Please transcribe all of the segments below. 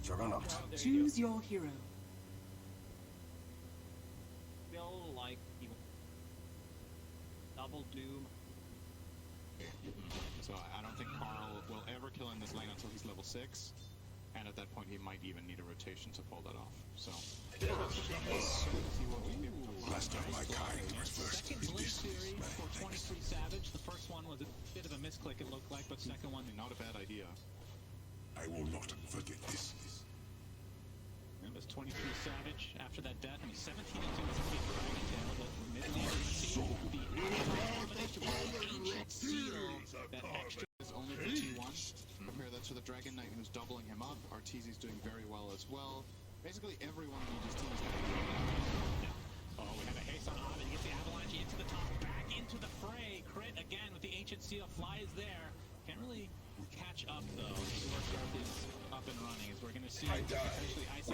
Juggernaut. Choose your hero. Feel like he double doom. So I don't think Carl will ever kill in this lane until he's level 6. And at that point, he might even need a rotation to pull that off. So, Last of my kind was first Second in blink this series man. for 23 Savage. The first one was a bit of a misclick, it looked like, but second one, not a bad idea. I will not forget this. it was 23 Savage after that death. I mean, 17 and 2 is a big Dragon Tail, but mid-lane the combination with Ancient Seal, that extra It's only for T1. Compare that to the Dragon Knight who's doubling him up. Arteezy's doing very well as well. Basically, everyone in EG's team is going to be doing that. Oh, we have a haste on Ovid. He gets the avalanche into the top, back into the fray. Crit again with the Ancient Seal. Fly is there. Can't really catch up, though. Scarf is up and running, as we're going to see potentially Ice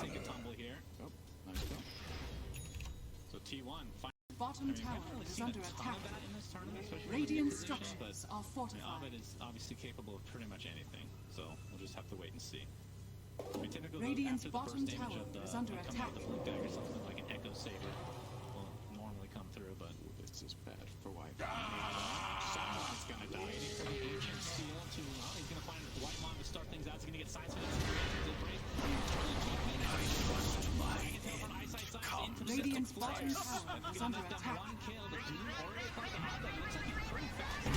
take a tumble here. Oh, nice go. So T1 Bottom tower is under attack. Radiant structures are fortified. Ovid is obviously capable of pretty much anything, so we'll just have to wait and see. Radiant's bottom tower is under attack. The blue dagger, something like an Echo Saber will normally come through, but This is bad for White. Someone's going to die. Ancient Seal to, he's going to find White Mom to start things out. He's going to get sides for Radiant's bottom tower is under attack. One kill, the Doom already caught the Ovid. Looks like he's pretty fast.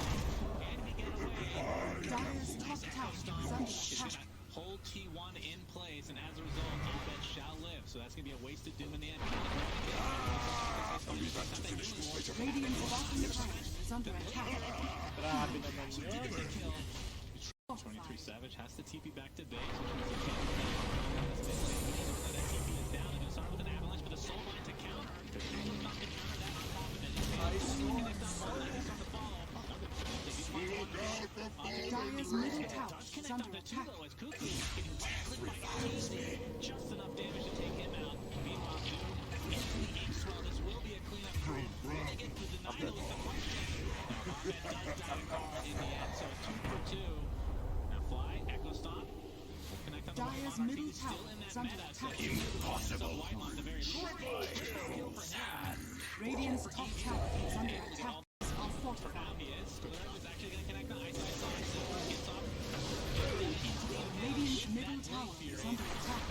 Can he get away? Dire's top tower is under attack. Hold T1 in place, and as a result, Ovid shall live. So that's going to be a wasted Doom in the end. I'll be back to finish this later. Radiant's bottom tower is under attack. 23 Savage has to TP back to base, which means he can't that TP is down. They're going to start with an avalanche, but a soul line to counter. Not to counter that on top of it. Dire's middle tower is under attack. Just enough damage to take him out. Meanwhile, Doom into the X-Swell. This will be a cleanup crew. Will they get to deny those the question? Ahmed does die in the end, so 2 for 2. Now Fly, Echo Stomp. Connect on the Dire's White middle He's tower still in that is under meta, attack. so impossible. White Mom, the very least. Kill for him. Radiant's top tower is under attack. Are For fortified. now, he is. Square is actually going to connect on Ice. Gets off. Radiant's middle tower is under attack.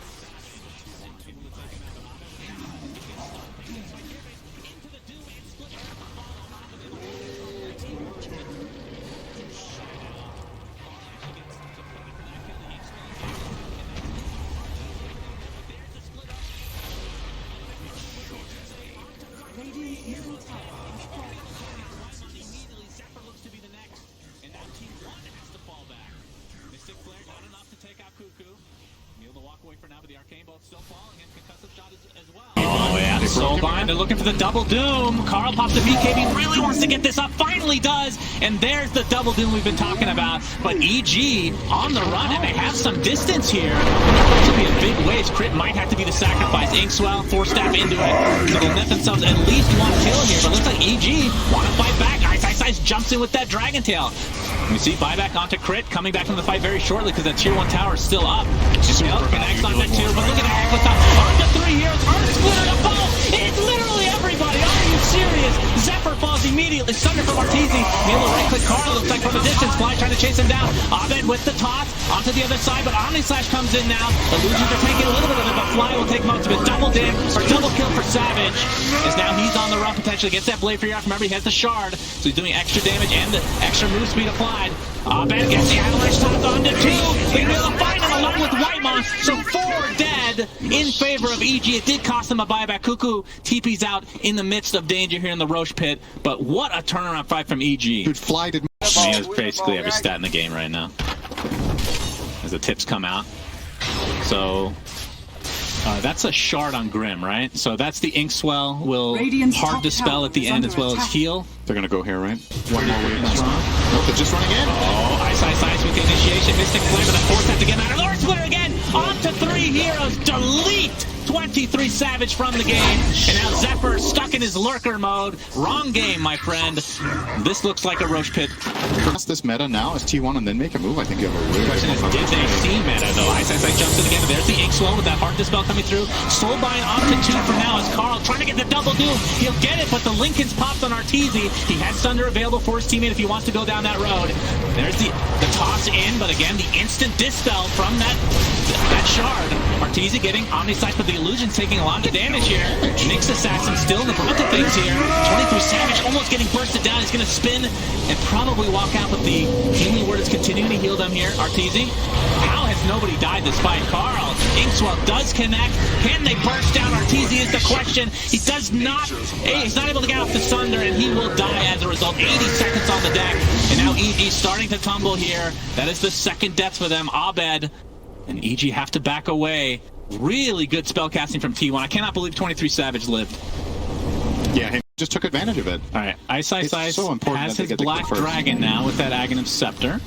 Able to take him out of Ovid. He gets stuck. He gets right here. Into the Doom and split trap to follow. Ovid is Radiant's middle tower is fortified. immediately. Zephyr looks to be the next. And now T1 has to fall back. Mystic Flare not enough to take out Cuckoo. Neil to walk away for now, but the Arcane Bolt still falling, and concussive shot as well. Oh yeah, Soulbind, they're looking for the double doom. Carl pops the BKB, really wants to get this up, finally does, and there's the double doom we've been talking about. But EG on the run, and they have some distance here. This will be a big wave. Crit might have to be the sacrifice. Inkswell, 4-step into it, so they'll net themselves at least one kill here, but looks like EG want to fight back. Ice jumps in with that Dragon Tail. We see buyback onto Crit, coming back from the fight very shortly because that tier 1 tower is still up. Connects on that 2, but look at that Echo Top. On to 3 heroes, Earth Splitter to fall. It's literally everybody. Are you serious? Zephyr falls immediately. Sunder from Arteezy. Milo right click Carl. Looks like from a distance. Fly trying to chase him down. Ovid with the toss onto the other side, but Omni Slash comes in now. Illusions are taking a little bit of it, but Fly will take most of it. Double kill for Savage. As now he's on the run potentially. Gets that blade for you off. Remember, he has the shard, so he's doing extra damage and the extra move speed applied. Ovid gets the avalanche topped onto 2. They will find him along with White Mom. So 4 dead in favor of EG. It did cost them a buyback. Cuckoo TP's out in the midst of danger here in the Roche pit. But what a turnaround fight from EG. Dude, Fly did. He has basically every stat in the game right now. As the tips come out. So that's a shard on Grim, right? So that's the Inkswell. Will hard dispel at the end as well as heal. They're going to go here, right? One more wave. Nope, they're just running in. Oh, Ice with the initiation. Mystic Flame with a 4-step to get out of Lord Splitter again. On to 3 heroes. Delete 23 Savage from the game, and now Zephyr stuck in his lurker mode. Wrong game, my friend. This looks like a Roche pit. Cross this meta now as T1 and then make a move. I think you have a really Question is, did they see meta though? Ice jumps in again, but there's the Inkswell with that Heart Dispel coming through. Soulbind onto 2 for now as Carl trying to get the double doom. He'll get it, but the Linken's popped on Arteezy. He has Thunder available for his teammate if he wants to go down that road. There's the toss in, but again, the instant dispel from that shard. Arteezy getting Omni-Sight, but the Illusion's taking a lot of the damage here. Nyx Assassin still in the brunt of things here. 23 Savage almost getting bursted down. He's going to spin and probably walk out, but the healing word is continuing to heal them here. Arteezy, how has nobody died despite Carl? Inkswell does connect. Can they burst down Arteezy is the question. He does not, he's not able to get off the Thunder, and he will die as a result. 80 seconds on the deck, and now EG starting to tumble here. That is the second death for them. Abed and EG have to back away. Really good spellcasting from T1. I cannot believe 23 Savage lived. Yeah, he just took advantage of it. All right, Ice so has his Black Dragon now with that Aghanim Scepter.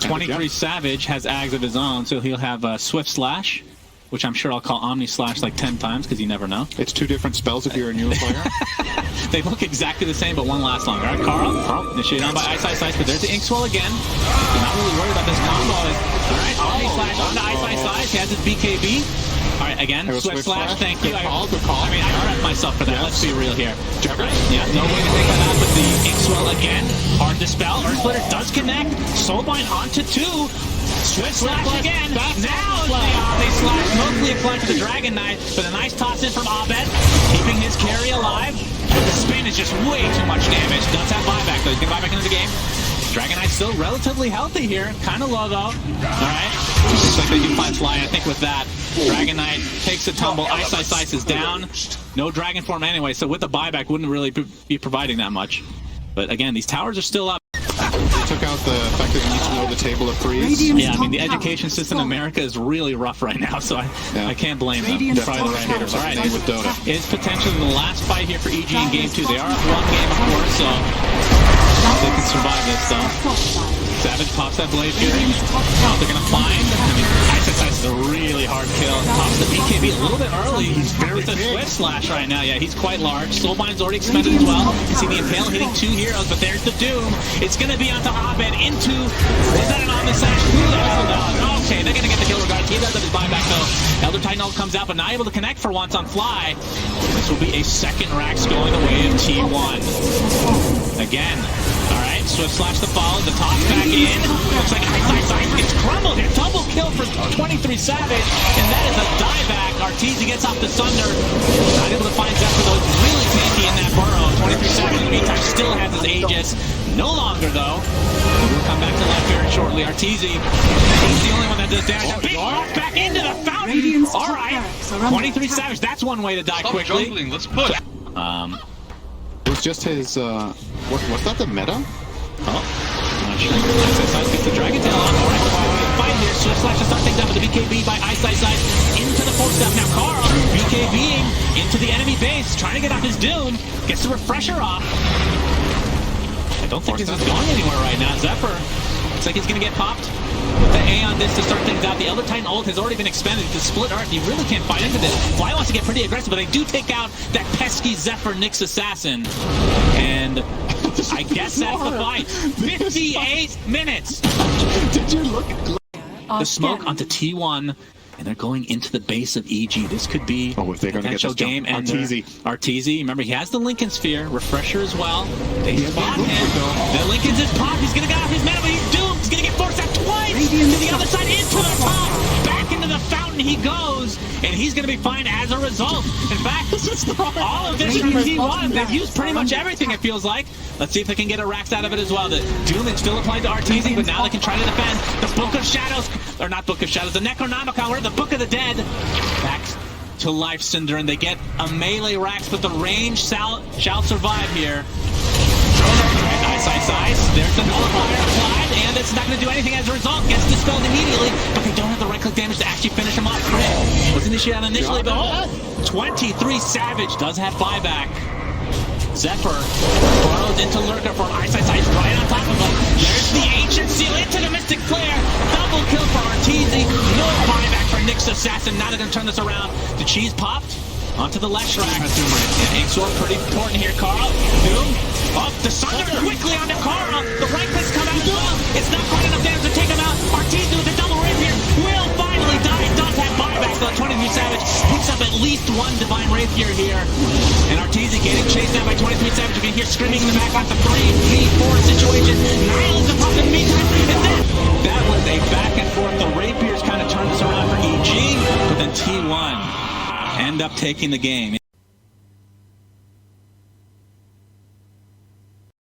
23 Savage has Ags of his own, so he'll have Swift Slash, which I'm sure I'll call Omni Slash like 10 times because you never know. It's 2 different spells if you're a newer player. They look exactly the same, but one lasts longer. All right, Carl, initiated on by Ice, but there's the Inkswell again. He's not really worried about this combo. All right, Omni Slash onto Ice. He has his BKB. All right, again, Swift Slash, thank you. I mean, I prepped myself for that. Let's be real here. Right, yeah, no way to take that out, but the Inkswell again. Hard Dispel. Earthsplitter does connect. Soulbind onto 2. Swift Slash again. Now the Omni Slash mostly applied to the Dragon Knight, but a nice toss in from Abed, keeping his carry alive. The spin is just way too much damage. Does have buyback though. He's gonna buy back into the game. Dragon Knight's still relatively healthy here. Kind of low though. Alright. Looks like they can find Fly, I think, with that. Dragon Knight takes a tumble. Ice is down. No Dragon Form anyway, so with the buyback wouldn't really be providing that much. But again, these towers are still up. They took out the fact that you need to know the table of freeze. Yeah, I mean, the education system in America is really rough right now, so I can't blame them. They're probably the right hitters. All right, with Dota. Is potentially the last fight here for EG in Game 2. They are up 1 game, of course, so they can survive this, though. Savage pops that Blade Fury. Now they're going to find. I mean, Ice is a really hard kill. Pops the BKB a little bit early. He's very big. Swift Slash right now. Yeah, he's quite large. Soulbind's already expended as well. You see the Impale hitting 2 heroes, but there's the Doom. It's going to be onto Abed into. Is that an Omni Slash? Who the hell knows? Okay, they're going to get the kill regardless. He does have his buyback though. Elder Titan ult comes out, but not able to connect for once on Fly. This will be a second Rax going the way of T1. Again. Alright, Swift Slash the follow, the toss back in. Looks like Ice gets crumbled here. Double kill for 23 Savage, and that is a dieback. Arteezy gets off the Sunder. Not able to find Zephyr though. It's really tanky in that burrow. 23 Savage in the meantime still has his Aegis. No longer though. We'll come back to life very shortly. Arteezy, he's the only one that does damage. Big off back into the fountain. Alright, 23 Savage, that's one way to die quickly. Jungling, let's push. It was just his, was that the meta? Oh, not sure. Ice gets the Dragon Tail on. Alright, fight here. Swift Slash to start things up with the BKB by Ice into the 4-step. Now Carl, BKBing into the enemy base, trying to get off his Doom. Gets the Refresher off. I don't think this is going anywhere right now. Zephyr looks like he's going to get popped. With the A on this to start things out. The Elder Titan ult has already been expended to split Earth. You really can't fight into this. Fly wants to get pretty aggressive, but they do take out that pesky Zephyr Nyx Assassin. And I guess that's the fight. 58 minutes! Did you look? The smoke onto T1, and they're going into the base of EG. This could be if they're going to get this game. And Arteezy, remember, he has the Linken Sphere, Refresher as well. They spot him. The Linken's his pop. He's going to get off his mana, but he's doomed. He's going to get forced out twice to the other side, into the top. Back into the fountain he goes, and he's going to be fine as a result. In fact, all of this from T1, they've used pretty much everything, it feels like. Let's see if they can get a Rax out of it as well. The Doom is still applied to Arteezy, but now they can try to defend. The Book of Shadows, or not Book of Shadows, the Necronomicon, or the Book of the Dead. Back to life, Cinder, and they get a melee Rax, but the range shall survive here. Ice. There's the nullifier applied, and it's not going to do anything as a result. Gets dispelled immediately, but they don't have the right-click damage to actually finish him off. Crit was initiated initially, but 23 Savage does have buyback. Zephyr burrows into Lurker for Ice right on top of him. There's the Ancient Seal into the Mystic Flare. Double kill for Arteezy. No buyback for Nyx Assassin. Now they're going to turn this around. The cheese popped onto the left track. And Exor pretty important here. Carl, Doom, up the Sunder quickly onto Carl. The right click's come out as well. It's not quite enough damage to take him out. Arteezy with a double rapier will finally die. Does have buyback though. 23 Savage picks up at least one Divine Rapier here. And Arteezy getting chased down by 23 Savage. You can hear screaming in the back off the 3v4 situation. Nihilism popped in the meantime. And then that was a back and forth. The Rapiers kind of turned this around for EG, but then T1 end up taking the game.